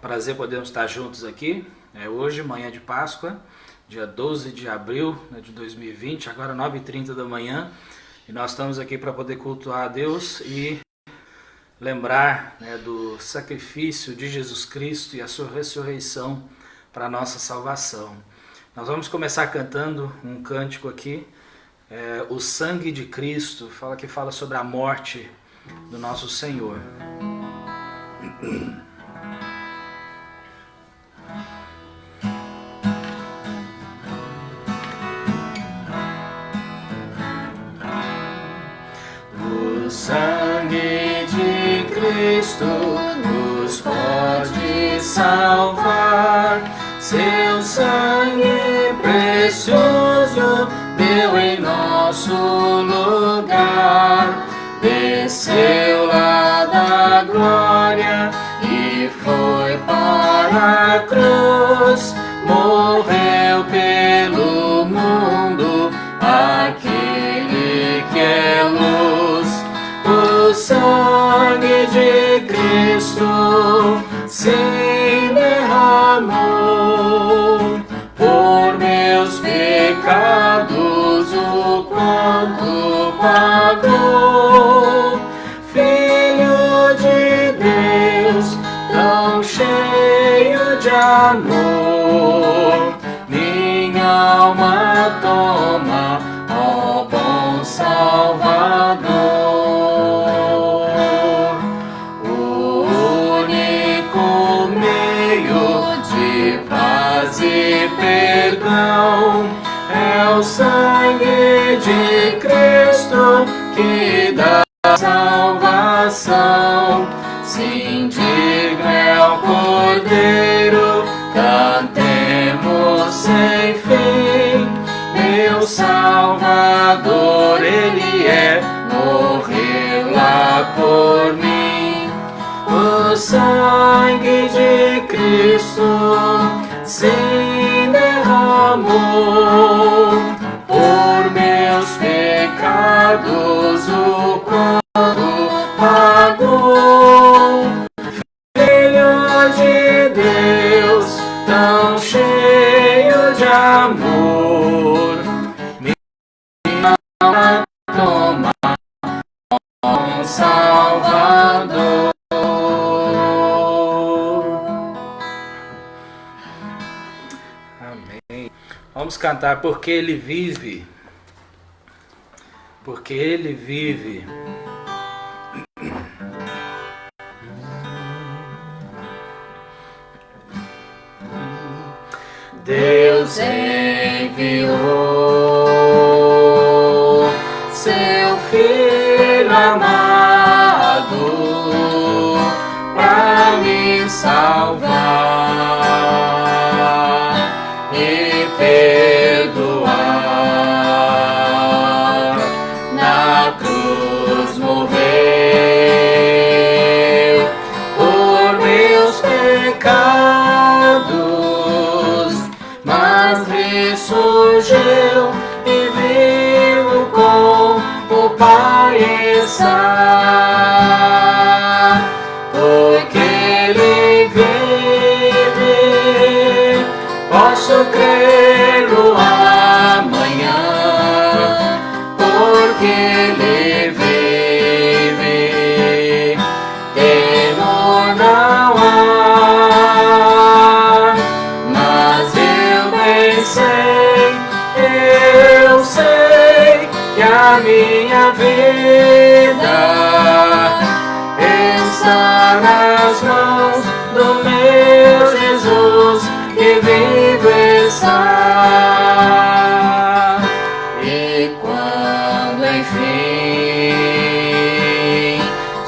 Prazer podermos estar juntos aqui. Hoje, manhã de Páscoa, dia 12 de abril de 2020, agora 9h30 da manhã. E nós estamos aqui para poder cultuar a Deus e lembrar do sacrifício de Jesus Cristo e a sua ressurreição para a nossa salvação. Nós vamos começar cantando um cântico aqui, o sangue de Cristo, que fala sobre a morte do nosso Senhor. O sangue de Cristo nos pode salvar, seu sangue precioso deu em nosso lugar, desceu lá da glória e foi para a cruz, morreu pelo mundo, aquele que é luz. O sangue de Cristo se derramou por meus pecados, o quanto pagou. Filho de Deus, tão cheio de amor, minha alma toma, ó bom Salvador. O único meio de paz e perdão é o sangue de Cristo que dá salvação. Sim, digno é o Cordeiro, cantemos sem fim. Meu Salvador, Ele morreu lá por mim. O sangue de Cristo se derramou por meus pecados, o quanto pagou. Filho de Deus, tão cheio de amor, minha alma toma, ó Salvador. Amém. Vamos cantar porque Ele vive. Porque Ele vive. Deus enviou seu Filho amado para me salvar e perdoar. Na cruz morreu por meus pecados, mas ressurgiu e vivo com o Pai está. Porque Ele vive, posso crer no amanhã. Porque Ele vive, temor não há. Mas eu bem sei, eu sei que a minha vida está nas mãos do meu Jesus, que vivo está. E quando enfim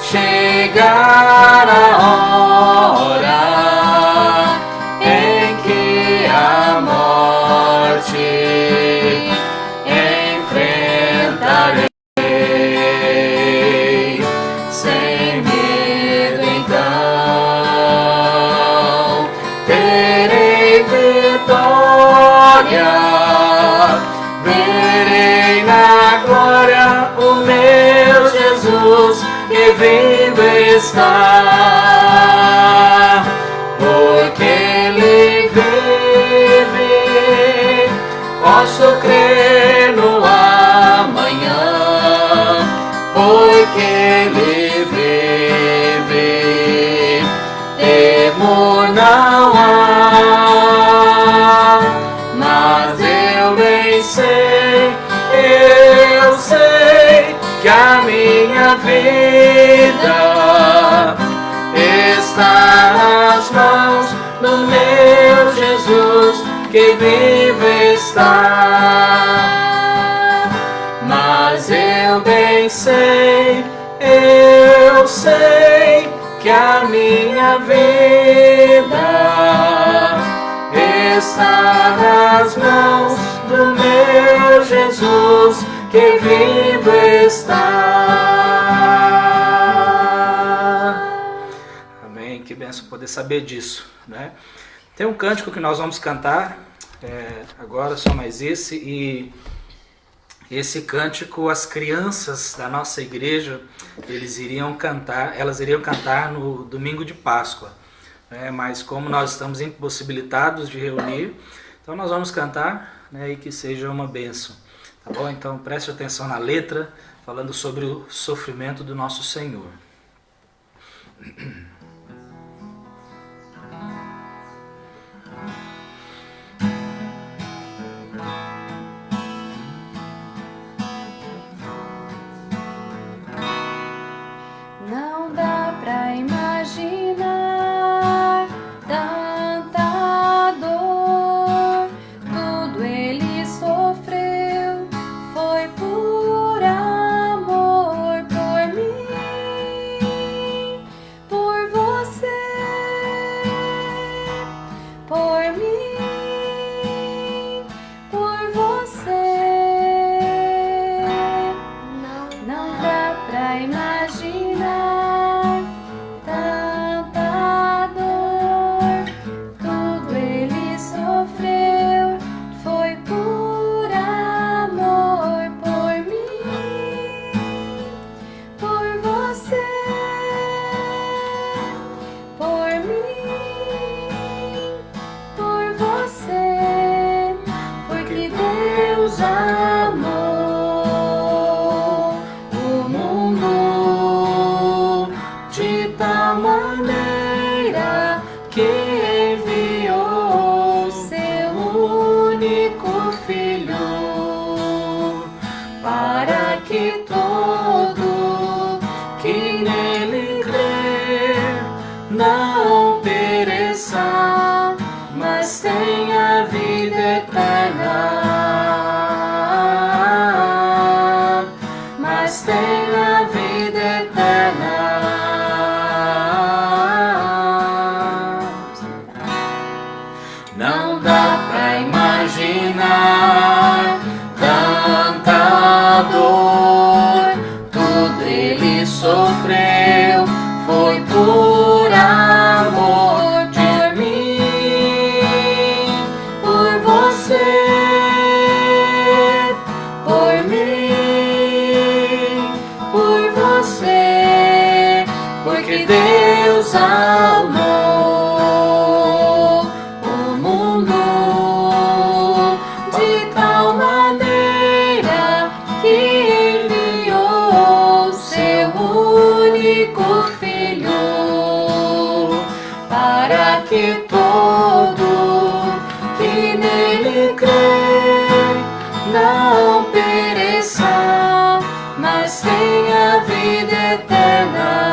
chegar a hora em que a morte enfrentarei, sem medo então terei vida Posso crer no amanhã, porque Ele vive, temor não há, mas eu bem sei, eu sei que a minha vida está nas mãos do meu Jesus, que vive está. Mas eu bem sei, eu sei que a minha vida está nas mãos do meu Jesus, que vive está. Amém, que benção poder saber disso, né? Tem um cântico que nós vamos cantar, agora só mais esse, e esse cântico as crianças da nossa igreja, elas iriam cantar no domingo de Páscoa, né? Mas como nós estamos impossibilitados de reunir, então nós vamos cantar, né, e que seja uma bênção, tá bom? Então preste atenção na letra, falando sobre o sofrimento do nosso Senhor. Não dá pra imaginar tanta dor, tudo Ele sofreu, foi por amor, por mim, por você, por mim, por você. Não dá pra imaginar tanta dor, tudo Ele sofreu, foi por amor, por mim, por você, por mim, por você, porque Deus amou o mundo de tal maneira que enviou seu único Filho, para que todo que nele crer não pereça, mas tenha vida eterna, mas tenha vida eterna. Não dá pra imaginar tanta dor, tudo Ele sofreu, foi por amor de mim, por você, por mim, por você, porque Deus amou o mundo de tal maneira que enviou seu único Filho, para que todo que nele crê não pereça, mas tenha vida eterna.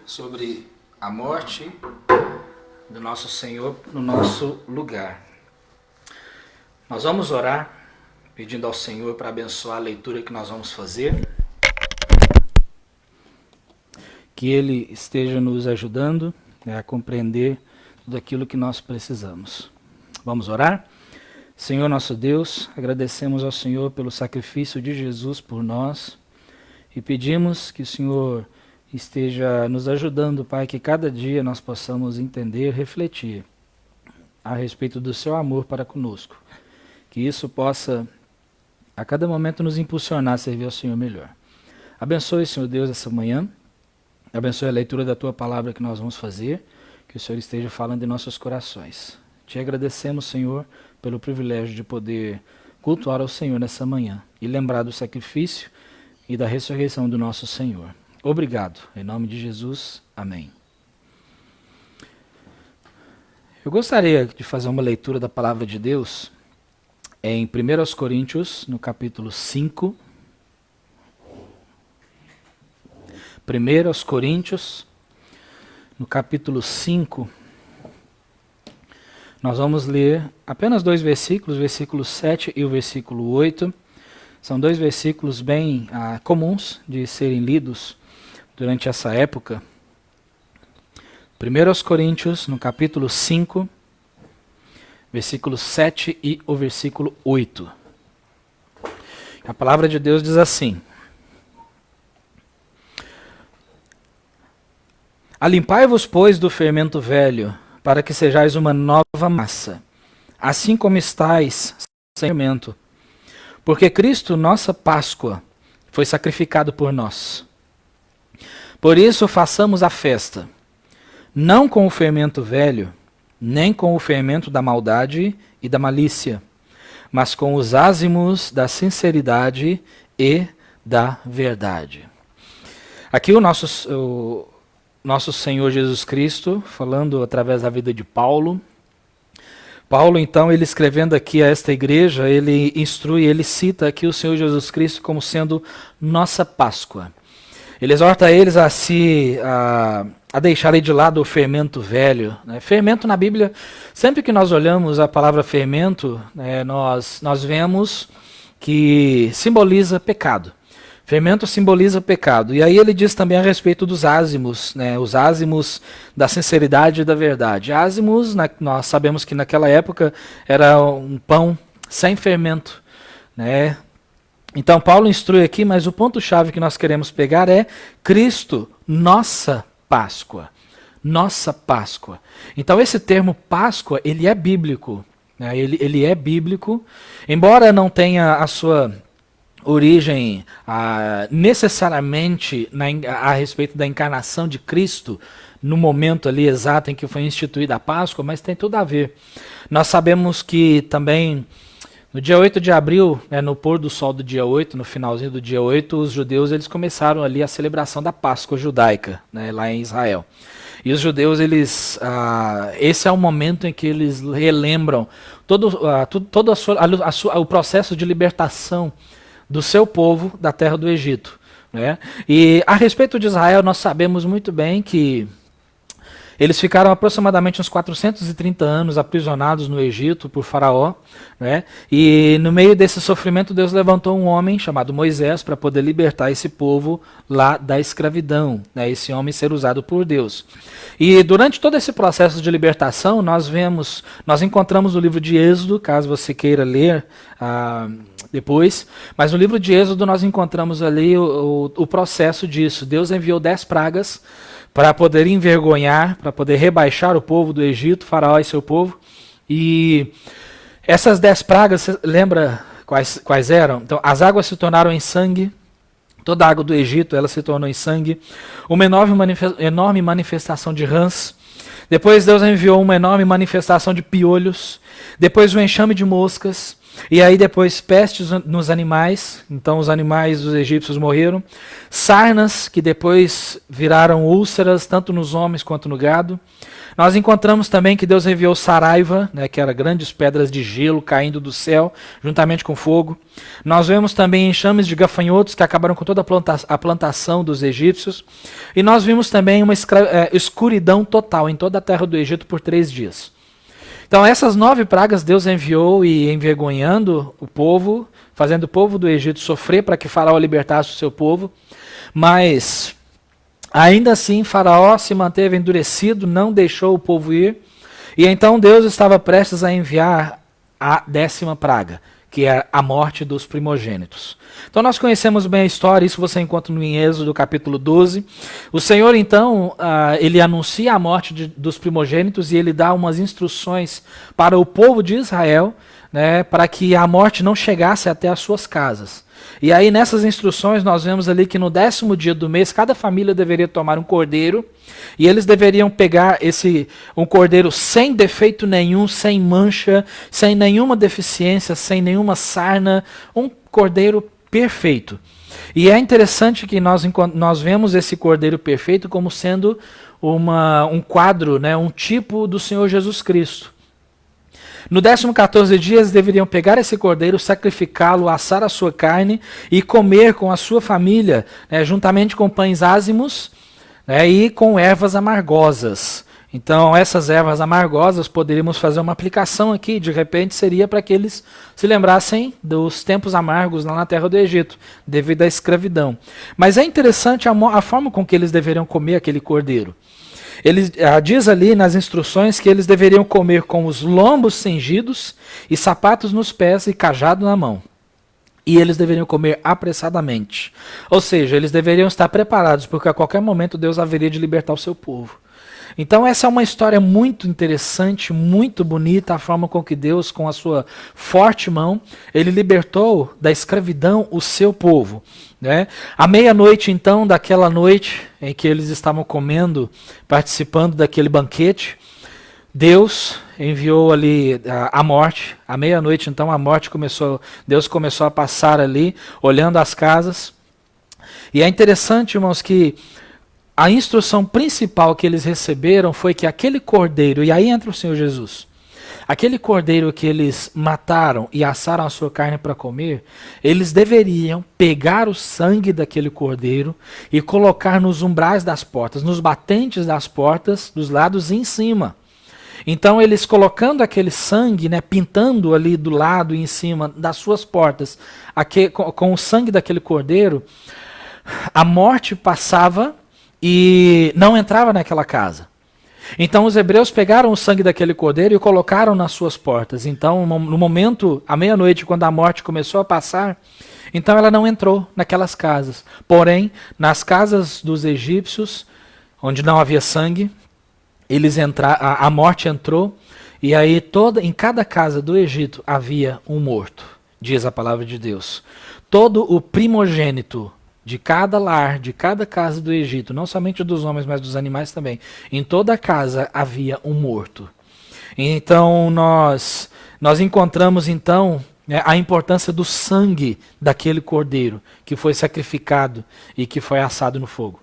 Sobre a morte do nosso Senhor no nosso lugar. Nós vamos orar pedindo ao Senhor para abençoar a leitura que nós vamos fazer, que Ele esteja nos ajudando, né, a compreender tudo aquilo que nós precisamos. Vamos orar? Senhor nosso Deus, agradecemos ao Senhor pelo sacrifício de Jesus por nós e pedimos que o Senhor esteja nos ajudando, Pai, que cada dia nós possamos entender, refletir a respeito do seu amor para conosco. Que isso possa, a cada momento, nos impulsionar a servir ao Senhor melhor. Abençoe, Senhor Deus, essa manhã. Abençoe a leitura da Tua palavra que nós vamos fazer. Que o Senhor esteja falando em nossos corações. Te agradecemos, Senhor, pelo privilégio de poder cultuar ao Senhor nessa manhã e lembrar do sacrifício e da ressurreição do nosso Senhor. Obrigado. Em nome de Jesus. Amém. Eu gostaria de fazer uma leitura da palavra de Deus em 1 Coríntios, no capítulo 5. 1 Coríntios, no capítulo 5. Nós vamos ler apenas 2 versículos, o versículo 7 e o versículo 8. São 2 versículos bem comuns de serem lidos durante essa época. 1 Coríntios, no capítulo 5, versículo 7 e o versículo 8. A palavra de Deus diz assim: Alimpai-vos, pois, do fermento velho, para que sejais uma nova massa, assim como estáis sem fermento. Porque Cristo, nossa Páscoa, foi sacrificado por nós. Por isso façamos a festa, não com o fermento velho, nem com o fermento da maldade e da malícia, mas com os ázimos da sinceridade e da verdade. Aqui o nosso Senhor Jesus Cristo, falando através da vida de Paulo. Paulo, então, ele escrevendo aqui a esta igreja, ele instrui, ele cita aqui o Senhor Jesus Cristo como sendo nossa Páscoa. Ele exorta eles a deixarem de lado o fermento velho. Né? Fermento na Bíblia, sempre que nós olhamos a palavra fermento, nós vemos que simboliza pecado. Fermento simboliza pecado. E aí ele diz também a respeito dos ázimos, né? Os ázimos da sinceridade e da verdade. Ázimos, nós sabemos que naquela época era um pão sem fermento, né? Então Paulo instrui aqui, mas o ponto-chave que nós queremos pegar é Cristo, nossa Páscoa. Nossa Páscoa. Então esse termo Páscoa, ele é bíblico. Né? Ele é bíblico, embora não tenha a sua origem necessariamente a respeito da encarnação de Cristo no momento ali exato em que foi instituída a Páscoa, mas tem tudo a ver. Nós sabemos que também no dia 8 de abril, no pôr do sol do dia 8, no finalzinho do dia 8, os judeus eles começaram ali a celebração da Páscoa judaica, né, lá em Israel. E os judeus, esse é o momento em que eles relembram todo o processo de libertação do seu povo da terra do Egito. Né? E a respeito de Israel, nós sabemos muito bem que eles ficaram aproximadamente uns 430 anos aprisionados no Egito por Faraó. Né? E no meio desse sofrimento, Deus levantou um homem chamado Moisés para poder libertar esse povo lá da escravidão. Né? Esse homem ser usado por Deus. E durante todo esse processo de libertação, nós encontramos no livro de Êxodo, caso você queira ler depois, mas no livro de Êxodo nós encontramos ali o processo disso. Deus enviou 10 pragas para poder envergonhar, para poder rebaixar o povo do Egito, Faraó e seu povo. E essas 10 pragas, você lembra quais eram? Então, as águas se tornaram em sangue, toda a água do Egito ela se tornou em sangue, uma enorme manifestação de rãs. Depois Deus enviou uma enorme manifestação de piolhos, depois um enxame de moscas, e aí depois pestes nos animais, então os animais dos egípcios morreram, sarnas que depois viraram úlceras tanto nos homens quanto no gado. Nós encontramos também que Deus enviou saraiva, né, que eram grandes pedras de gelo caindo do céu, juntamente com fogo. Nós vemos também enxames de gafanhotos que acabaram com toda a plantação dos egípcios. E nós vimos também uma escuridão total em toda a terra do Egito por 3 dias. Então essas 9 pragas Deus enviou e envergonhando o povo, fazendo o povo do Egito sofrer para que Faraó libertasse o seu povo. Mas ainda assim Faraó se manteve endurecido, não deixou o povo ir. E então Deus estava prestes a enviar a 10ª praga, que é a morte dos primogênitos. Então nós conhecemos bem a história, isso você encontra em Êxodo capítulo 12. O Senhor então, ele anuncia a morte dos primogênitos e ele dá umas instruções para o povo de Israel, né, para que a morte não chegasse até as suas casas. E aí nessas instruções nós vemos ali que no 10º dia do mês cada família deveria tomar um cordeiro e eles deveriam pegar um cordeiro sem defeito nenhum, sem mancha, sem nenhuma deficiência, sem nenhuma sarna, um cordeiro perfeito. E é interessante que nós vemos esse cordeiro perfeito como sendo um quadro, né, um tipo do Senhor Jesus Cristo. No 14º dia, eles deveriam pegar esse cordeiro, sacrificá-lo, assar a sua carne e comer com a sua família, né, juntamente com pães ázimos, né, e com ervas amargosas. Então, essas ervas amargosas, poderíamos fazer uma aplicação aqui, de repente seria para que eles se lembrassem dos tempos amargos lá na terra do Egito, devido à escravidão. Mas é interessante a forma com que eles deveriam comer aquele cordeiro. Ele diz ali nas instruções que eles deveriam comer com os lombos cingidos e sapatos nos pés e cajado na mão. E eles deveriam comer apressadamente. Ou seja, eles deveriam estar preparados, porque a qualquer momento Deus haveria de libertar o seu povo. Então essa é uma história muito interessante, muito bonita, a forma com que Deus, com a sua forte mão, ele libertou da escravidão o seu povo. Né? À meia-noite, então, daquela noite em que eles estavam comendo, participando daquele banquete, Deus enviou ali a morte. À meia-noite, então, Deus começou a passar ali, olhando as casas. E é interessante, irmãos, que a instrução principal que eles receberam foi que aquele cordeiro, e aí entra o Senhor Jesus, aquele cordeiro que eles mataram e assaram a sua carne para comer, eles deveriam pegar o sangue daquele cordeiro e colocar nos umbrais das portas, nos batentes das portas, dos lados e em cima. Então eles colocando aquele sangue, né, pintando ali do lado e em cima das suas portas, com o sangue daquele cordeiro, a morte passava e não entrava naquela casa. Então os hebreus pegaram o sangue daquele cordeiro e colocaram nas suas portas. Então no momento, à meia-noite, quando a morte começou a passar, então ela não entrou naquelas casas. Porém, nas casas dos egípcios, onde não havia sangue, a morte entrou, e aí em cada casa do Egito havia um morto, diz a palavra de Deus. Todo o primogênito de cada lar, de cada casa do Egito, não somente dos homens, mas dos animais também, em toda a casa havia um morto. Então nós encontramos então, né, a importância do sangue daquele cordeiro que foi sacrificado e que foi assado no fogo.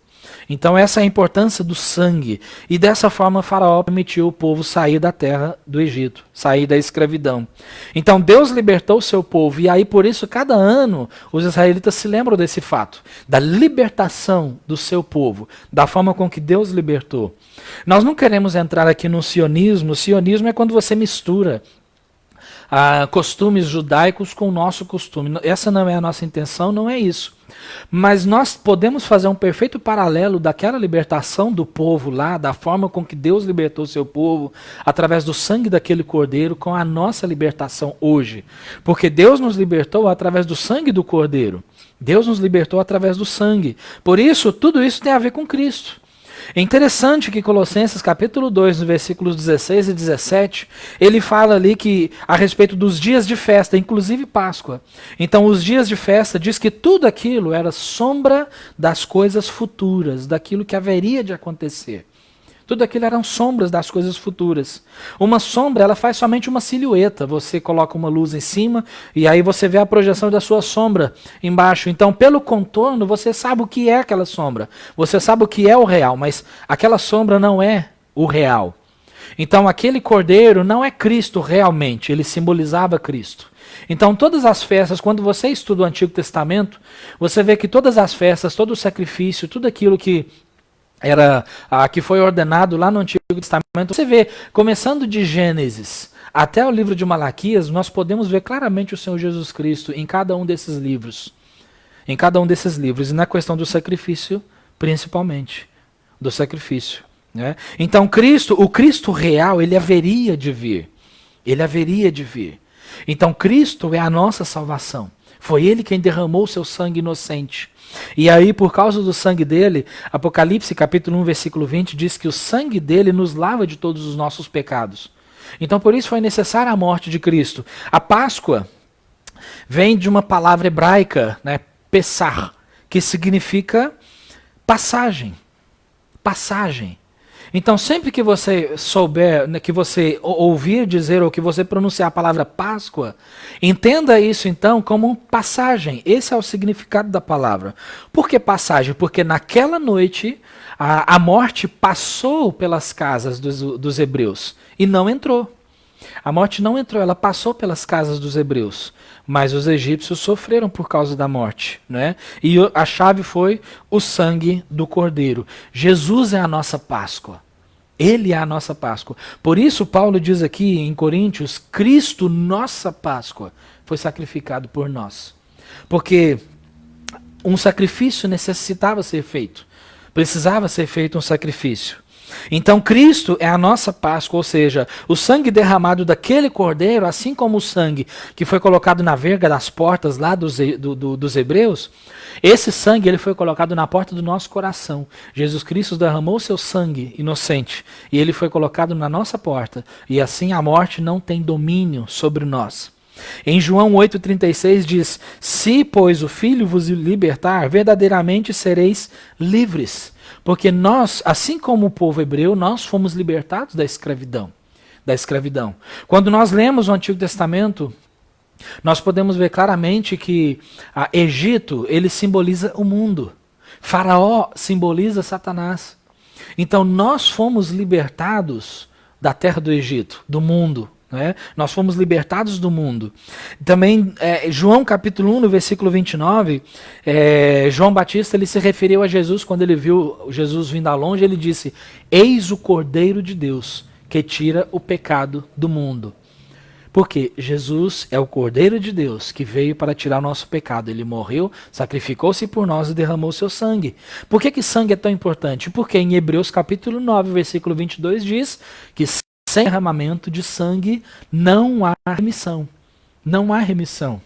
Então essa é a importância do sangue. E dessa forma Faraó permitiu o povo sair da terra do Egito, sair da escravidão. Então Deus libertou o seu povo, e aí por isso cada ano os israelitas se lembram desse fato, da libertação do seu povo, da forma com que Deus libertou. Nós não queremos entrar aqui no sionismo. O sionismo é quando você mistura costumes judaicos com o nosso costume. Essa não é a nossa intenção, não é isso. Mas nós podemos fazer um perfeito paralelo daquela libertação do povo lá, da forma com que Deus libertou o seu povo, através do sangue daquele cordeiro, com a nossa libertação hoje. Porque Deus nos libertou através do sangue do cordeiro. Deus nos libertou através do sangue. Por isso, tudo isso tem a ver com Cristo. É interessante que Colossenses capítulo 2, no versículos 16 e 17, ele fala ali a respeito dos dias de festa, inclusive Páscoa. Então os dias de festa diz que tudo aquilo era sombra das coisas futuras, daquilo que haveria de acontecer. Tudo aquilo eram sombras das coisas futuras. Uma sombra, ela faz somente uma silhueta. Você coloca uma luz em cima e aí você vê a projeção da sua sombra embaixo. Então, pelo contorno, você sabe o que é aquela sombra. Você sabe o que é o real, mas aquela sombra não é o real. Então, aquele cordeiro não é Cristo realmente, ele simbolizava Cristo. Então, todas as festas, quando você estuda o Antigo Testamento, você vê que todas as festas, todo o sacrifício, tudo aquilo que foi ordenado lá no Antigo Testamento, você vê, começando de Gênesis até o livro de Malaquias, nós podemos ver claramente o Senhor Jesus Cristo em cada um desses livros. Em cada um desses livros. E na questão do sacrifício, principalmente. Do sacrifício. Né? Então o Cristo real, ele haveria de vir. Ele haveria de vir. Então Cristo é a nossa salvação. Foi Ele quem derramou o seu sangue inocente. E aí, por causa do sangue dele, Apocalipse capítulo 1, versículo 20, diz que o sangue dele nos lava de todos os nossos pecados. Então por isso foi necessária a morte de Cristo. A Páscoa vem de uma palavra hebraica, né, Pessar, que significa passagem. Passagem. Então, sempre que você souber, né, que você ouvir dizer ou que você pronunciar a palavra Páscoa, entenda isso então como passagem. Esse é o significado da palavra. Por que passagem? Porque naquela noite a morte passou pelas casas dos hebreus e não entrou. A morte não entrou, ela passou pelas casas dos hebreus, mas os egípcios sofreram por causa da morte, né? E a chave foi o sangue do Cordeiro. Jesus é a nossa Páscoa. Ele é a nossa Páscoa. Por isso Paulo diz aqui em Coríntios, Cristo, nossa Páscoa, foi sacrificado por nós. Porque um sacrifício necessitava ser feito. Precisava ser feito um sacrifício. Então Cristo é a nossa Páscoa, ou seja, o sangue derramado daquele cordeiro, assim como o sangue que foi colocado na verga das portas lá dos hebreus, esse sangue ele foi colocado na porta do nosso coração. Jesus Cristo derramou seu sangue inocente e ele foi colocado na nossa porta. E assim a morte não tem domínio sobre nós. Em João 8,36 diz, se, pois, o Filho vos libertar, verdadeiramente sereis livres. Porque nós, assim como o povo hebreu, nós fomos libertados da escravidão. Quando nós lemos o Antigo Testamento, nós podemos ver claramente que Egito, ele simboliza o mundo. Faraó simboliza Satanás. Então nós fomos libertados da terra do Egito, do mundo. Né? Nós fomos libertados do mundo. Também, João capítulo 1, no versículo 29, João Batista ele se referiu a Jesus quando ele viu Jesus vindo a longe, ele disse, eis o Cordeiro de Deus que tira o pecado do mundo. Porque Jesus é o Cordeiro de Deus que veio para tirar o nosso pecado. Ele morreu, sacrificou-se por nós e derramou seu sangue. Por que sangue é tão importante? Porque em Hebreus capítulo 9, versículo 22 diz que sem derramamento de sangue não há remissão. Não há remissão.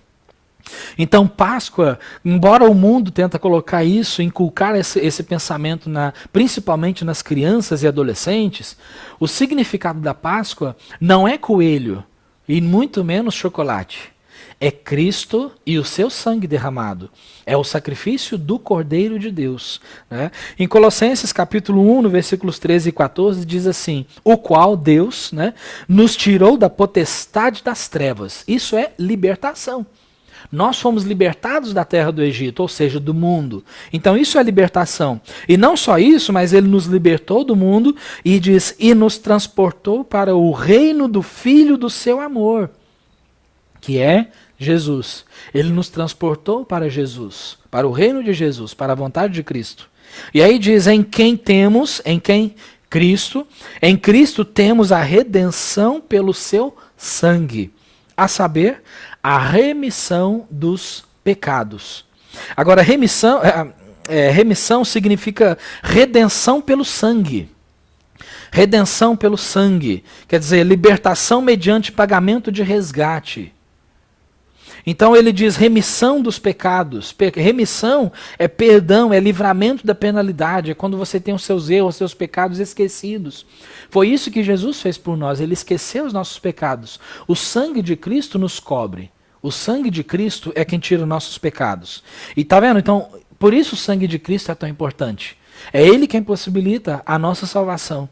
Então Páscoa, embora o mundo tenta colocar isso, inculcar esse pensamento principalmente nas crianças e adolescentes, o significado da Páscoa não é coelho e muito menos chocolate. É Cristo e o seu sangue derramado. É o sacrifício do Cordeiro de Deus. Né? Em Colossenses capítulo 1, no versículos 13 e 14, diz assim, o qual Deus, né, nos tirou da potestade das trevas. Isso é libertação. Nós fomos libertados da terra do Egito, ou seja, do mundo. Então isso é libertação. E não só isso, mas ele nos libertou do mundo e diz, e nos transportou para o reino do Filho do seu amor, que é Jesus. Ele nos transportou para Jesus, para o reino de Jesus, para a vontade de Cristo. E aí diz, em Cristo temos a redenção pelo seu sangue, a saber, a remissão dos pecados. Agora, remissão significa redenção pelo sangue. Redenção pelo sangue, quer dizer, libertação mediante pagamento de resgate. Então ele diz remissão dos pecados. Remissão é perdão, é livramento da penalidade, é quando você tem os seus erros, os seus pecados esquecidos. Foi isso que Jesus fez por nós, ele esqueceu os nossos pecados. O sangue de Cristo nos cobre. O sangue de Cristo é quem tira os nossos pecados. E tá vendo? Então, por isso o sangue de Cristo é tão importante. É ele quem possibilita a nossa salvação.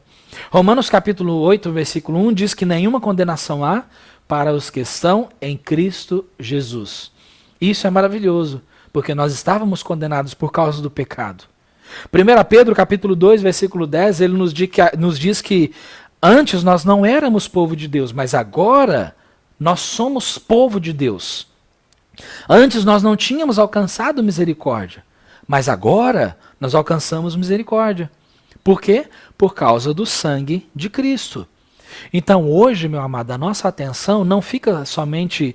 Romanos capítulo 8, versículo 1 diz que nenhuma condenação há para os que estão em Cristo Jesus. Isso é maravilhoso, porque nós estávamos condenados por causa do pecado. 1 Pedro capítulo 2, versículo 10, ele nos diz que antes nós não éramos povo de Deus, mas agora nós somos povo de Deus. Antes nós não tínhamos alcançado misericórdia, mas agora nós alcançamos misericórdia. Por quê? Por causa do sangue de Cristo. Então hoje, meu amado, a nossa atenção não fica somente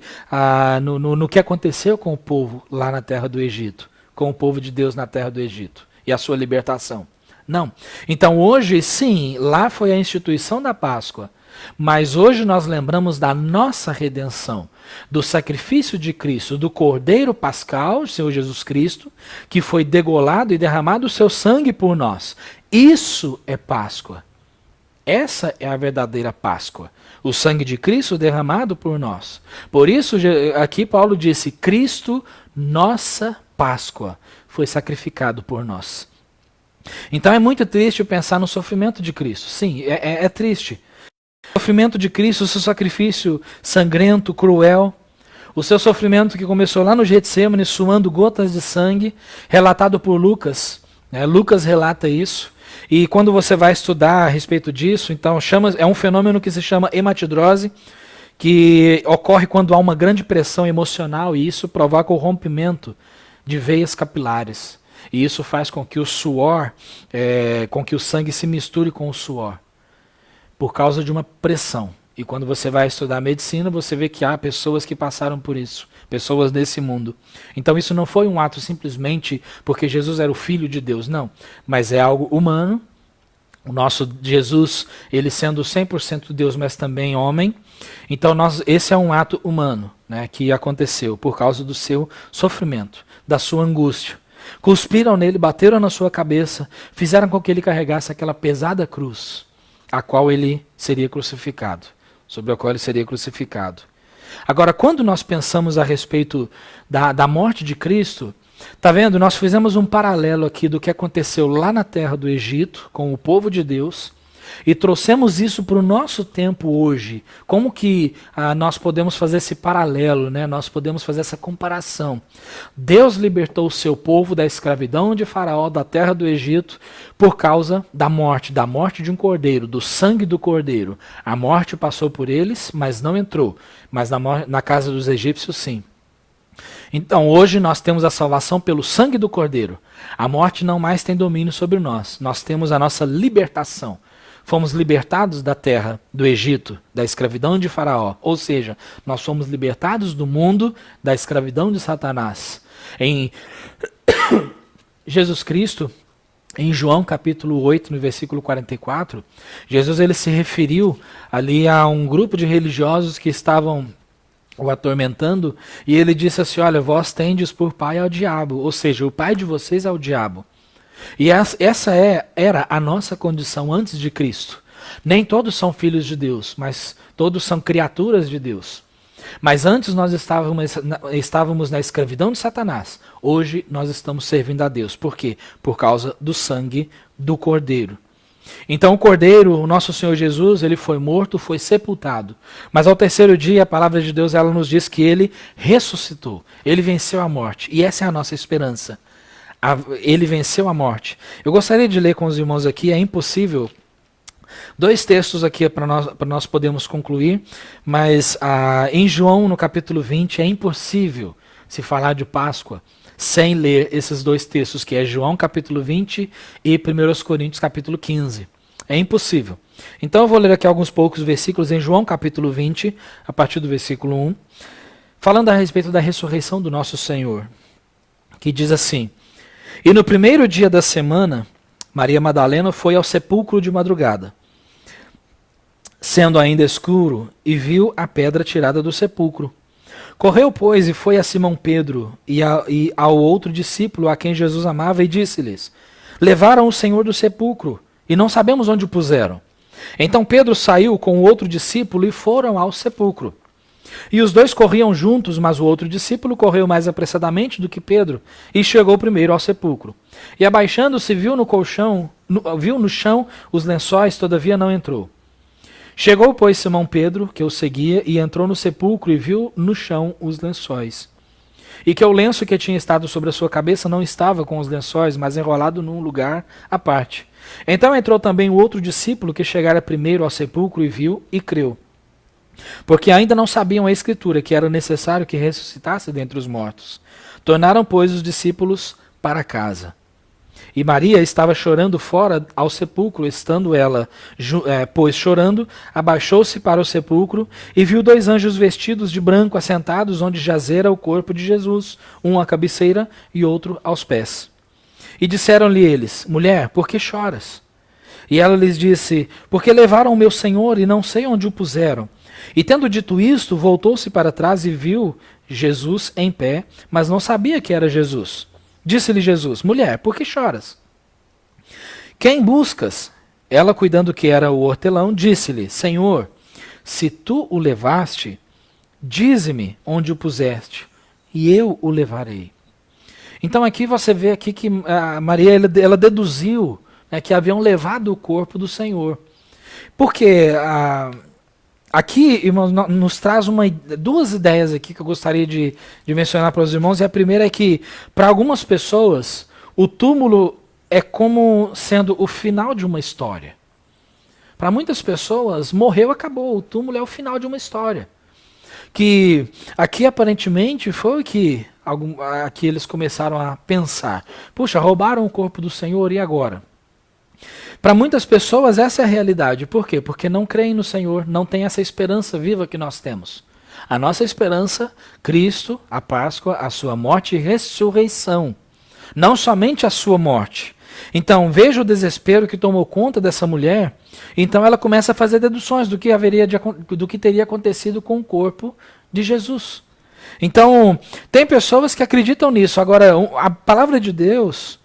no que aconteceu com o povo lá na terra do Egito, com o povo de Deus na terra do Egito e a sua libertação. Não. Então hoje, sim, lá foi a instituição da Páscoa, Mas hoje nós lembramos da nossa redenção, do sacrifício de Cristo, do Cordeiro Pascal, Senhor Jesus Cristo, que foi degolado e derramado o seu sangue por nós. Isso é Páscoa. Essa é a verdadeira Páscoa. O sangue de Cristo derramado por nós. Por isso, aqui Paulo disse, Cristo, nossa Páscoa, foi sacrificado por nós. Então é muito triste pensar no sofrimento de Cristo. Sim, é triste. O sofrimento de Cristo, o seu sacrifício sangrento, cruel, o seu sofrimento que começou lá no Getsemane, suando gotas de sangue, relatado por Lucas. Lucas relata isso. E quando você vai estudar a respeito disso, então é um fenômeno que se chama hematidrose, que ocorre quando há uma grande pressão emocional e isso provoca o rompimento de veias capilares. E isso faz com que o suor, com que o sangue se misture com o suor, por causa de uma pressão. E quando você vai estudar medicina, você vê que há pessoas que passaram por isso, pessoas desse mundo. Então isso não foi um ato simplesmente porque Jesus era o Filho de Deus, não. Mas é algo humano. O nosso Jesus, ele sendo 100% Deus, mas também homem. Então esse é um ato humano, né, que aconteceu por causa do seu sofrimento, da sua angústia. Cuspiram nele, bateram na sua cabeça, fizeram com que ele carregasse aquela pesada cruz, a qual ele seria crucificado, sobre a qual ele seria crucificado. Agora, quando nós pensamos a respeito da morte de Cristo, tá vendo? Nós fizemos um paralelo aqui do que aconteceu lá na terra do Egito, com o povo de Deus, e trouxemos isso para o nosso tempo hoje. Como que nós podemos fazer esse paralelo, né? Nós podemos fazer essa comparação. Deus libertou o seu povo da escravidão de Faraó, da terra do Egito, por causa da morte de um cordeiro, do sangue do cordeiro. A morte passou por eles, mas não entrou. Mas na casa dos egípcios, sim. Então hoje nós temos a salvação pelo sangue do cordeiro. A morte não mais tem domínio sobre nós. Nós temos a nossa libertação. Fomos libertados da terra do Egito, da escravidão de Faraó. Ou seja, nós fomos libertados do mundo, da escravidão de Satanás. Em Jesus Cristo, em João capítulo 8, no versículo 44, Jesus ele se referiu ali a um grupo de religiosos que estavam o atormentando, e ele disse assim, olha, vós tendes por pai ao diabo, ou seja, o pai de vocês é o diabo. E essa era a nossa condição antes de Cristo. Nem todos são filhos de Deus, mas todos são criaturas de Deus. Mas antes nós estávamos na escravidão de Satanás. Hoje nós estamos servindo a Deus. Por quê? Por causa do sangue do Cordeiro. Então o Cordeiro, o nosso Senhor Jesus, ele foi morto, foi sepultado. Mas ao terceiro dia, a palavra de Deus ela nos diz que ele ressuscitou. Ele venceu a morte. E essa é a nossa esperança. Ele venceu a morte. Eu gostaria de ler com os irmãos aqui, é impossível. 2 textos aqui para nós podermos concluir, mas em João, no capítulo 20, é impossível se falar de Páscoa sem ler esses 2 textos, que é João capítulo 20 e 1 Coríntios capítulo 15. É impossível. Então eu vou ler aqui alguns poucos versículos em João capítulo 20, a partir do versículo 1, falando a respeito da ressurreição do nosso Senhor, que diz assim: E no primeiro dia da semana, Maria Madalena foi ao sepulcro de madrugada, sendo ainda escuro, e viu a pedra tirada do sepulcro. Correu, pois, e foi a Simão Pedro e ao outro discípulo a quem Jesus amava, e disse-lhes: Levaram o Senhor do sepulcro, e não sabemos onde o puseram. Então Pedro saiu com o outro discípulo e foram ao sepulcro. E os 2 corriam juntos, mas o outro discípulo correu mais apressadamente do que Pedro, e chegou primeiro ao sepulcro. E abaixando-se, viu no chão os lençóis, todavia não entrou. Chegou, pois, Simão Pedro, que o seguia, e entrou no sepulcro e viu no chão os lençóis. E que o lenço que tinha estado sobre a sua cabeça não estava com os lençóis, mas enrolado num lugar à parte. Então entrou também o outro discípulo que chegara primeiro ao sepulcro e viu e creu. Porque ainda não sabiam a Escritura que era necessário que ressuscitasse dentre os mortos. Tornaram, pois, os discípulos para casa. E Maria estava chorando fora ao sepulcro, estando ela, pois chorando, abaixou-se para o sepulcro e viu 2 anjos vestidos de branco assentados onde jazera o corpo de Jesus, um à cabeceira e outro aos pés. E disseram-lhe eles: Mulher, por que choras? E ela lhes disse: porque levaram o meu senhor e não sei onde o puseram. E tendo dito isto, voltou-se para trás e viu Jesus em pé, mas não sabia que era Jesus. Disse-lhe Jesus: mulher, por que choras? Quem buscas? Ela, cuidando que era o hortelão, disse-lhe: Senhor, se tu o levaste, dize-me onde o puseste, e eu o levarei. Então aqui você vê aqui que a Maria ela deduziu, né, que haviam levado o corpo do Senhor. Porque aqui, irmãos, nos traz duas ideias aqui que eu gostaria de mencionar para os irmãos. E a primeira é que, para algumas pessoas, o túmulo é como sendo o final de uma história. Para muitas pessoas, morreu, acabou. O túmulo é o final de uma história. Que aqui aparentemente foi o que aqui eles começaram a pensar. Puxa, roubaram o corpo do Senhor, e agora? Para muitas pessoas essa é a realidade. Por quê? Porque não creem no Senhor, não tem essa esperança viva que nós temos. A nossa esperança, Cristo, a Páscoa, a sua morte e ressurreição. Não somente a sua morte. Então, veja o desespero que tomou conta dessa mulher. Então ela começa a fazer deduções do que teria acontecido com o corpo de Jesus. Então, tem pessoas que acreditam nisso. Agora, a palavra de Deus,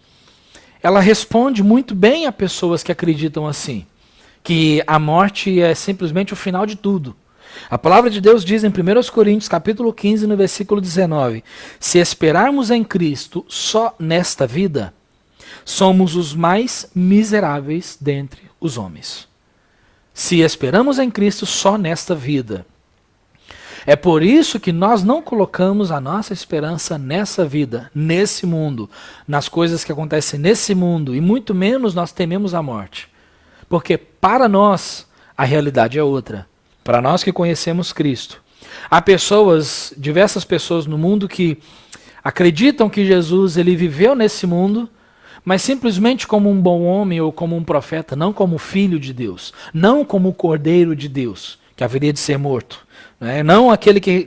ela responde muito bem a pessoas que acreditam assim, que a morte é simplesmente o final de tudo. A palavra de Deus diz em 1 Coríntios, capítulo 15, no versículo 19, se esperarmos em Cristo só nesta vida, somos os mais miseráveis dentre os homens. Se esperamos em Cristo só nesta vida. É por isso que nós não colocamos a nossa esperança nessa vida, nesse mundo, nas coisas que acontecem nesse mundo, e muito menos nós tememos a morte. Porque para nós a realidade é outra. Para nós que conhecemos Cristo. Há pessoas, diversas pessoas no mundo que acreditam que Jesus ele viveu nesse mundo, mas simplesmente como um bom homem ou como um profeta, não como filho de Deus, não como o Cordeiro de Deus, que haveria de ser morto. Não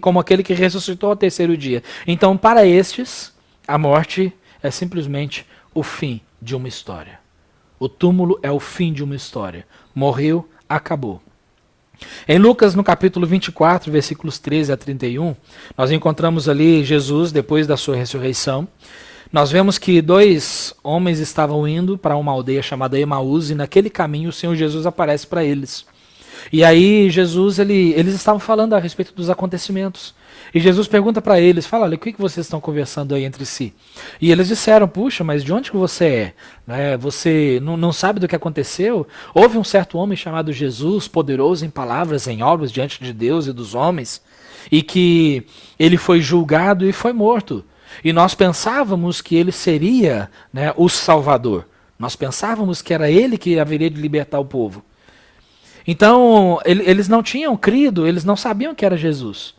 como aquele que ressuscitou ao terceiro dia. Então, para estes, a morte é simplesmente o fim de uma história. O túmulo é o fim de uma história. Morreu, acabou. Em Lucas, no capítulo 24, versículos 13 a 31, nós encontramos ali Jesus depois da sua ressurreição. Nós vemos que 2 homens estavam indo para uma aldeia chamada Emaús, e naquele caminho o Senhor Jesus aparece para eles. E aí Jesus, eles estavam falando a respeito dos acontecimentos. E Jesus pergunta para eles, fala, olha, o que vocês estão conversando aí entre si? E eles disseram, puxa, mas de onde que você é? Você não sabe do que aconteceu? Houve um certo homem chamado Jesus, poderoso em palavras, em obras, diante de Deus e dos homens, e que ele foi julgado e foi morto. E nós pensávamos que ele seria, o Salvador. Nós pensávamos que era ele que haveria de libertar o povo. Então, eles não tinham crido, eles não sabiam que era Jesus.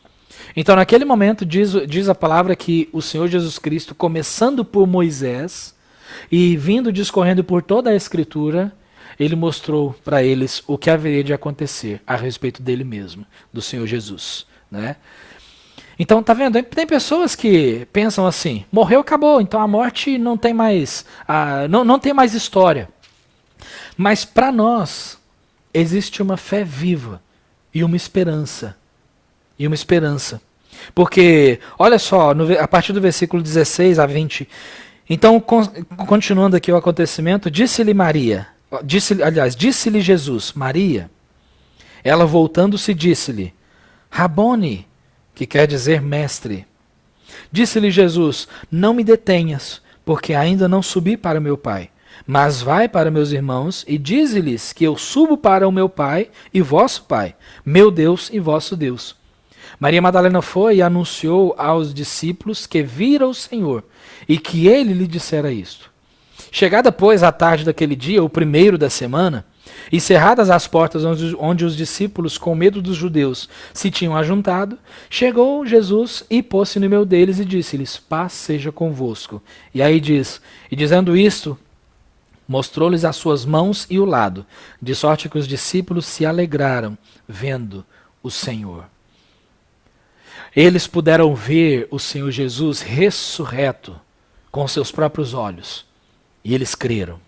Então, naquele momento, diz a palavra que o Senhor Jesus Cristo, começando por Moisés e vindo discorrendo por toda a Escritura, ele mostrou para eles o que haveria de acontecer a respeito dele mesmo, do Senhor Jesus. Então, tá vendo? Tem pessoas que pensam assim, morreu, acabou, então a morte não tem mais, não tem mais história. Mas para nós, existe uma fé viva e uma esperança. Porque, olha só, a partir do versículo 16 a 20, então, continuando aqui o acontecimento, disse-lhe Jesus, Maria, ela voltando-se disse-lhe, Rabone, que quer dizer mestre. Disse-lhe Jesus, não me detenhas, porque ainda não subi para meu Pai. Mas vai para meus irmãos e dize-lhes que eu subo para o meu Pai e vosso Pai, meu Deus e vosso Deus. Maria Madalena foi e anunciou aos discípulos que vira o Senhor e que ele lhe dissera isto. Chegada, pois, a tarde daquele dia, o primeiro da semana, e cerradas as portas onde os discípulos, com medo dos judeus, se tinham ajuntado, chegou Jesus e pôs-se no meio deles e disse-lhes, paz seja convosco. E aí diz, e dizendo isto, mostrou-lhes as suas mãos e o lado, de sorte que os discípulos se alegraram, vendo o Senhor. Eles puderam ver o Senhor Jesus ressurreto com seus próprios olhos, e eles creram.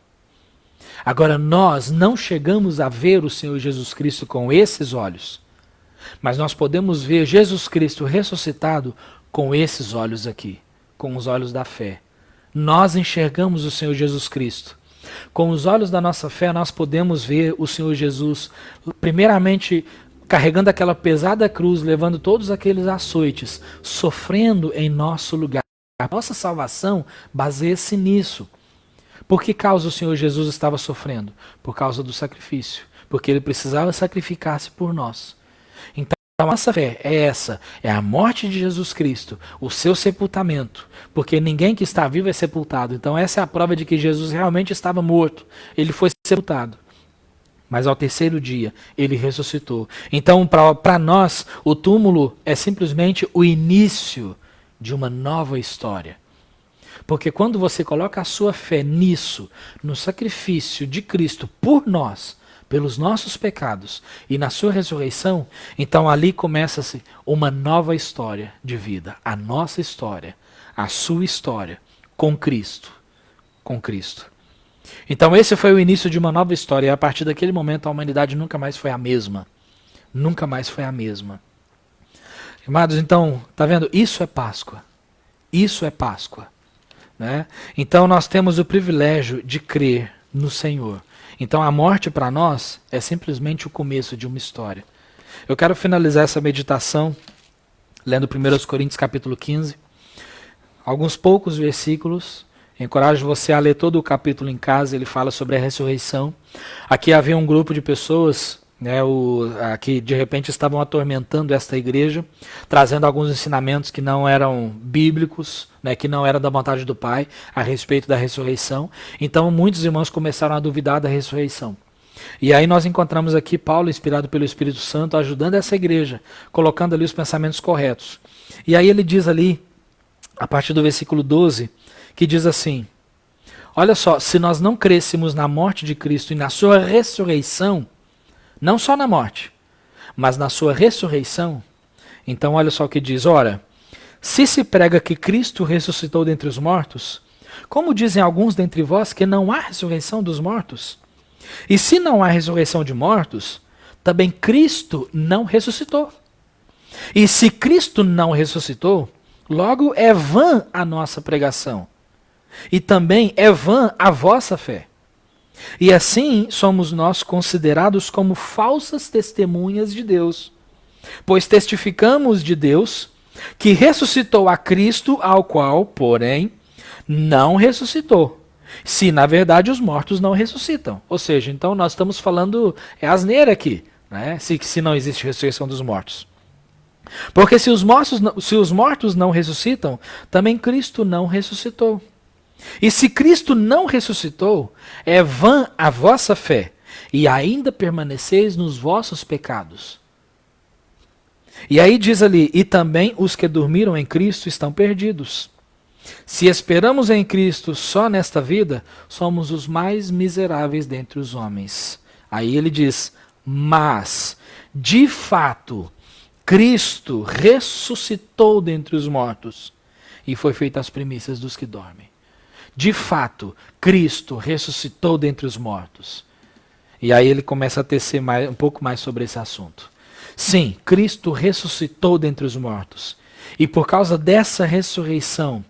Agora, nós não chegamos a ver o Senhor Jesus Cristo com esses olhos, mas nós podemos ver Jesus Cristo ressuscitado com esses olhos aqui, com os olhos da fé. Nós enxergamos o Senhor Jesus Cristo. Com os olhos da nossa fé, nós podemos ver o Senhor Jesus, primeiramente, carregando aquela pesada cruz, levando todos aqueles açoites, sofrendo em nosso lugar. A nossa salvação baseia-se nisso. Por que causa o Senhor Jesus estava sofrendo? Por causa do sacrifício. Porque ele precisava sacrificar-se por nós. Então, a nossa fé é essa, é a morte de Jesus Cristo, o seu sepultamento, porque ninguém que está vivo é sepultado. Então essa é a prova de que Jesus realmente estava morto, ele foi sepultado. Mas ao terceiro dia, ele ressuscitou. Então para nós, o túmulo é simplesmente o início de uma nova história. Porque quando você coloca a sua fé nisso, no sacrifício de Cristo por nós, pelos nossos pecados e na sua ressurreição, então ali começa-se uma nova história de vida. A nossa história, a sua história com Cristo. Com Cristo. Então esse foi o início de uma nova história e a partir daquele momento a humanidade nunca mais foi a mesma. Nunca mais foi a mesma. Amados, então, tá vendo? Isso é Páscoa. Isso é Páscoa. Né? Então nós temos o privilégio de crer no Senhor. Então a morte para nós é simplesmente o começo de uma história. Eu quero finalizar essa meditação lendo 1 Coríntios capítulo 15. Alguns poucos versículos. Encorajo você a ler todo o capítulo em casa, ele fala sobre a ressurreição. Aqui havia um grupo de pessoas, né, que de repente estavam atormentando esta igreja, trazendo alguns ensinamentos que não eram bíblicos, né, que não eram da vontade do Pai, a respeito da ressurreição. Então muitos irmãos começaram a duvidar da ressurreição. E aí nós encontramos aqui Paulo, inspirado pelo Espírito Santo, ajudando essa igreja, colocando ali os pensamentos corretos. E aí ele diz ali, a partir do versículo 12, que diz assim: olha só, se nós não crêssemos na morte de Cristo e na sua ressurreição, não só na morte, mas na sua ressurreição, então olha só o que diz: ora, se se prega que Cristo ressuscitou dentre os mortos, como dizem alguns dentre vós que não há ressurreição dos mortos? E se não há ressurreição de mortos, também Cristo não ressuscitou. E se Cristo não ressuscitou, logo é vã a nossa pregação, e também é vã a vossa fé. E assim somos nós considerados como falsas testemunhas de Deus, pois testificamos de Deus que ressuscitou a Cristo, ao qual, porém, não ressuscitou, se na verdade os mortos não ressuscitam. Ou seja, então nós estamos falando, é asneira aqui, né? Se não existe ressurreição dos mortos. Porque se os mortos não ressuscitam, também Cristo não ressuscitou. E se Cristo não ressuscitou, é vã a vossa fé, e ainda permaneceis nos vossos pecados. E aí diz ali: e também os que dormiram em Cristo estão perdidos. Se esperamos em Cristo só nesta vida, somos os mais miseráveis dentre os homens. Aí ele diz: mas, de fato, Cristo ressuscitou dentre os mortos, e foi feita as primícias dos que dormem. De fato, Cristo ressuscitou dentre os mortos. E aí ele começa a tecer um pouco mais sobre esse assunto. Sim, Cristo ressuscitou dentre os mortos. E por causa dessa ressurreição,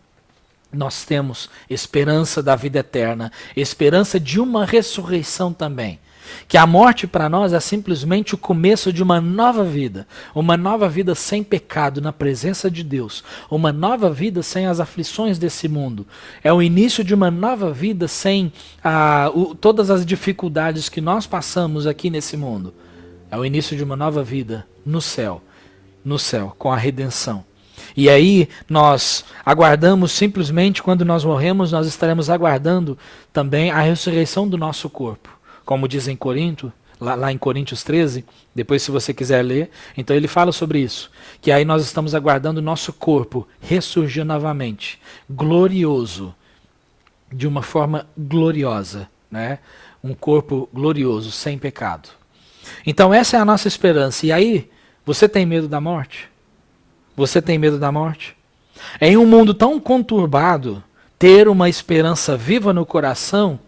nós temos esperança da vida eterna, esperança de uma ressurreição também. Que a morte para nós é simplesmente o começo de uma nova vida sem pecado na presença de Deus, uma nova vida sem as aflições desse mundo. É o início de uma nova vida sem todas as dificuldades que nós passamos aqui nesse mundo. É o início de uma nova vida no céu, com a redenção. E aí nós aguardamos simplesmente, quando nós morremos, nós estaremos aguardando também a ressurreição do nosso corpo. Como diz em Corinto, lá em Coríntios 13, depois se você quiser ler, então ele fala sobre isso, que aí nós estamos aguardando o nosso corpo ressurgir novamente, glorioso, de uma forma gloriosa, né? Um corpo glorioso, sem pecado. Então essa é a nossa esperança. E aí, você tem medo da morte? Você tem medo da morte? Em um mundo tão conturbado, ter uma esperança viva no coração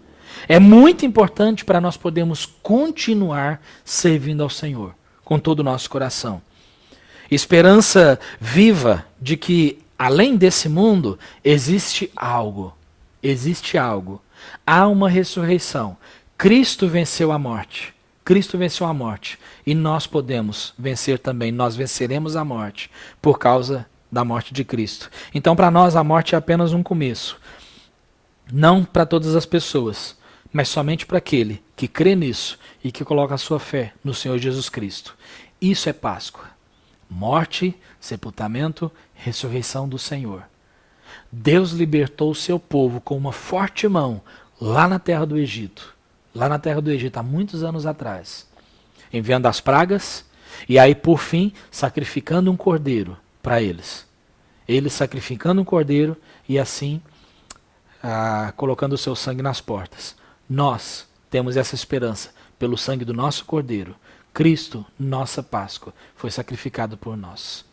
É muito importante para nós podermos continuar servindo ao Senhor com todo o nosso coração. Esperança viva de que, além desse mundo, existe algo. Existe algo. Há uma ressurreição. Cristo venceu a morte. Cristo venceu a morte. E nós podemos vencer também. Nós venceremos a morte por causa da morte de Cristo. Então, para nós, a morte é apenas um começo. Não para todas as pessoas, mas somente para aquele que crê nisso e que coloca a sua fé no Senhor Jesus Cristo. Isso é Páscoa. Morte, sepultamento, ressurreição do Senhor. Deus libertou o seu povo com uma forte mão lá na terra do Egito. Lá na terra do Egito, há muitos anos atrás. Enviando as pragas e aí, por fim, sacrificando um cordeiro para eles. Eles sacrificando um cordeiro e assim colocando o seu sangue nas portas. Nós temos essa esperança pelo sangue do nosso cordeiro. Cristo, nossa Páscoa, foi sacrificado por nós.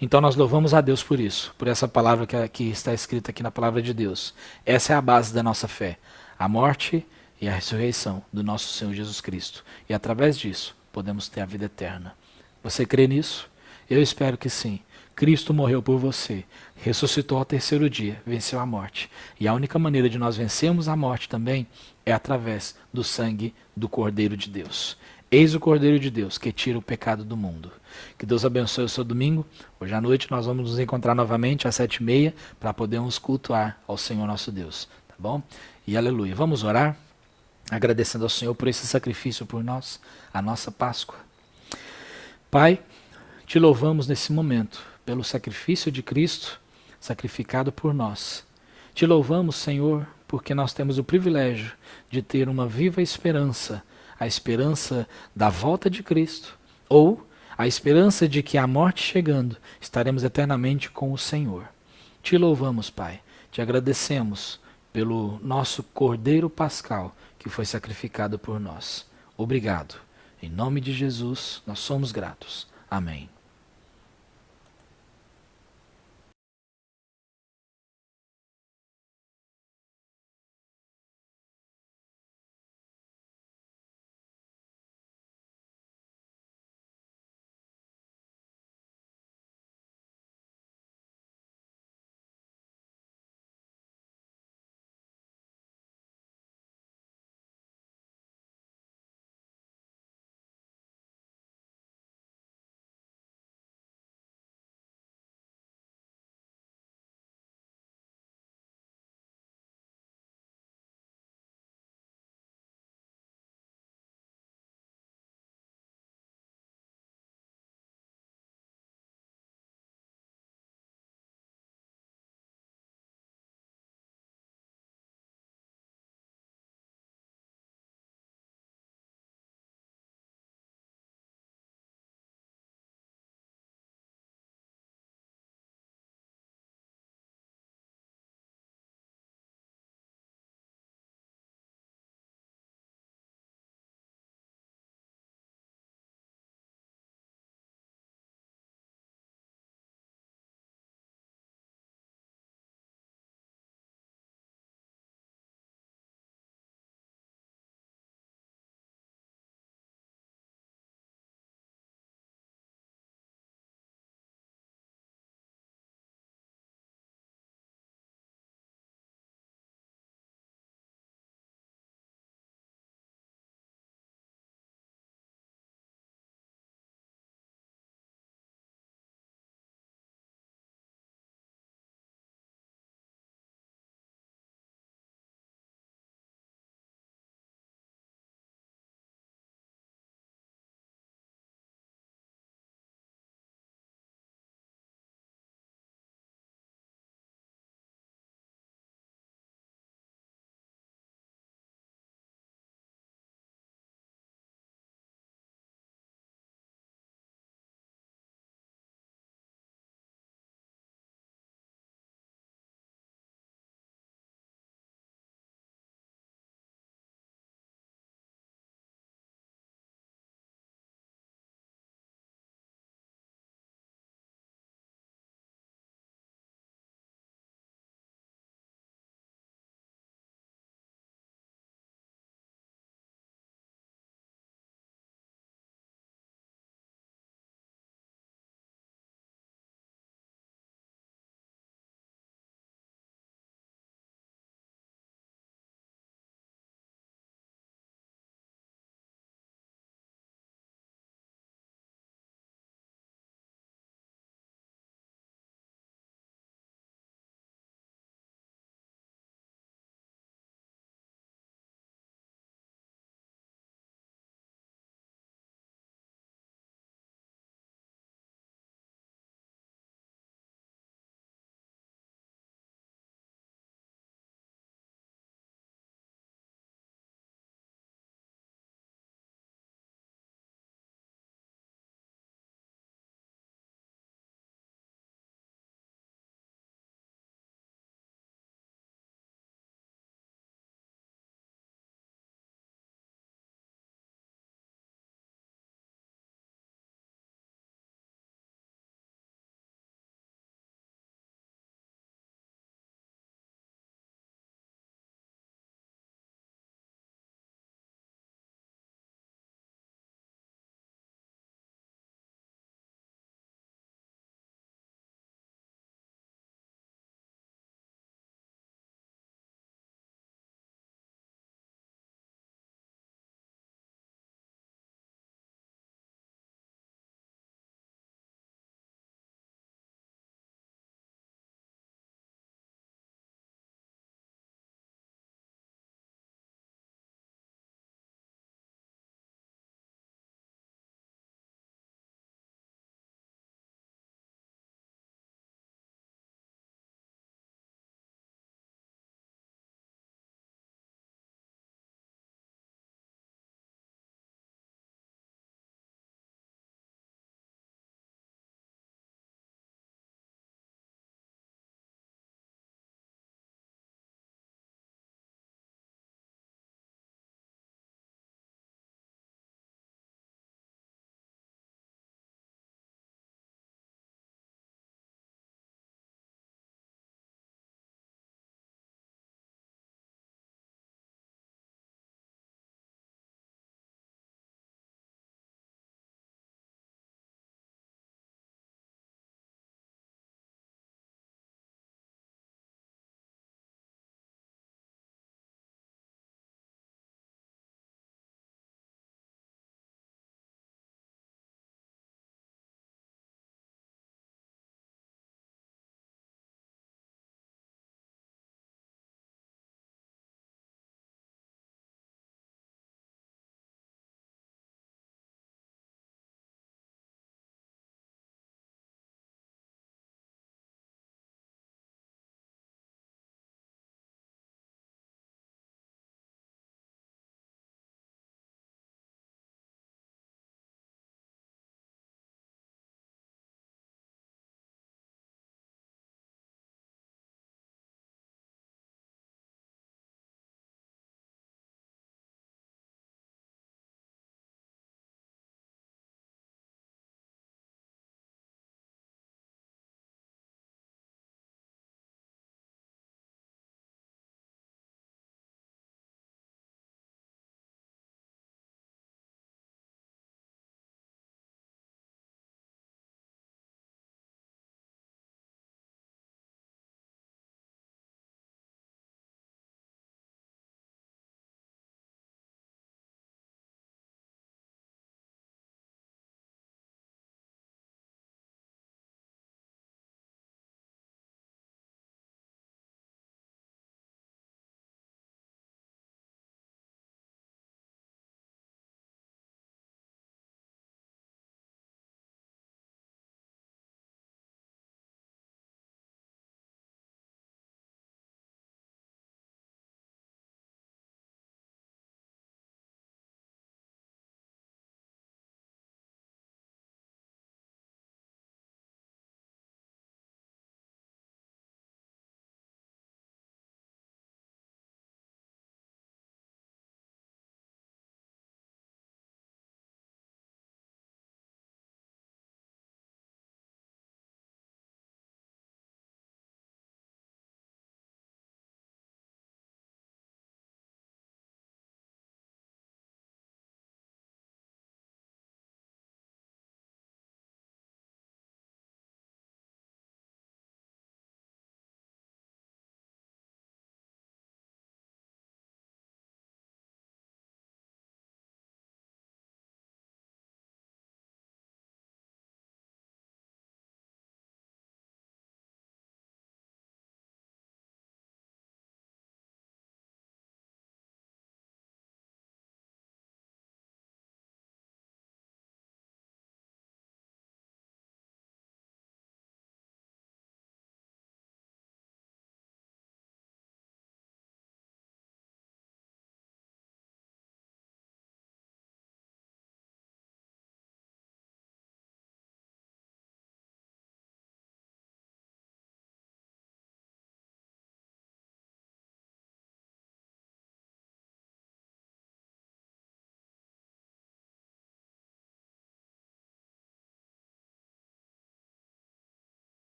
Então nós louvamos a Deus por isso, por essa palavra que está escrita aqui na palavra de Deus. Essa é a base da nossa fé, a morte e a ressurreição do nosso Senhor Jesus Cristo. E através disso podemos ter a vida eterna. Você crê nisso? Eu espero que sim. Cristo morreu por você, ressuscitou ao terceiro dia, venceu a morte. E a única maneira de nós vencermos a morte também é através do sangue do Cordeiro de Deus. Eis o Cordeiro de Deus que tira o pecado do mundo. Que Deus abençoe o seu domingo. Hoje à noite nós vamos nos encontrar novamente às 7h30 para podermos cultuar ao Senhor nosso Deus. Tá bom? E aleluia. Vamos orar agradecendo ao Senhor por esse sacrifício por nós, a nossa Páscoa. Pai, te louvamos nesse momento pelo sacrifício de Cristo, sacrificado por nós. Te louvamos, Senhor, porque nós temos o privilégio de ter uma viva esperança, a esperança da volta de Cristo, ou a esperança de que a morte chegando, estaremos eternamente com o Senhor. Te louvamos, Pai, te agradecemos pelo nosso Cordeiro Pascal, que foi sacrificado por nós. Obrigado. Em nome de Jesus, nós somos gratos. Amém.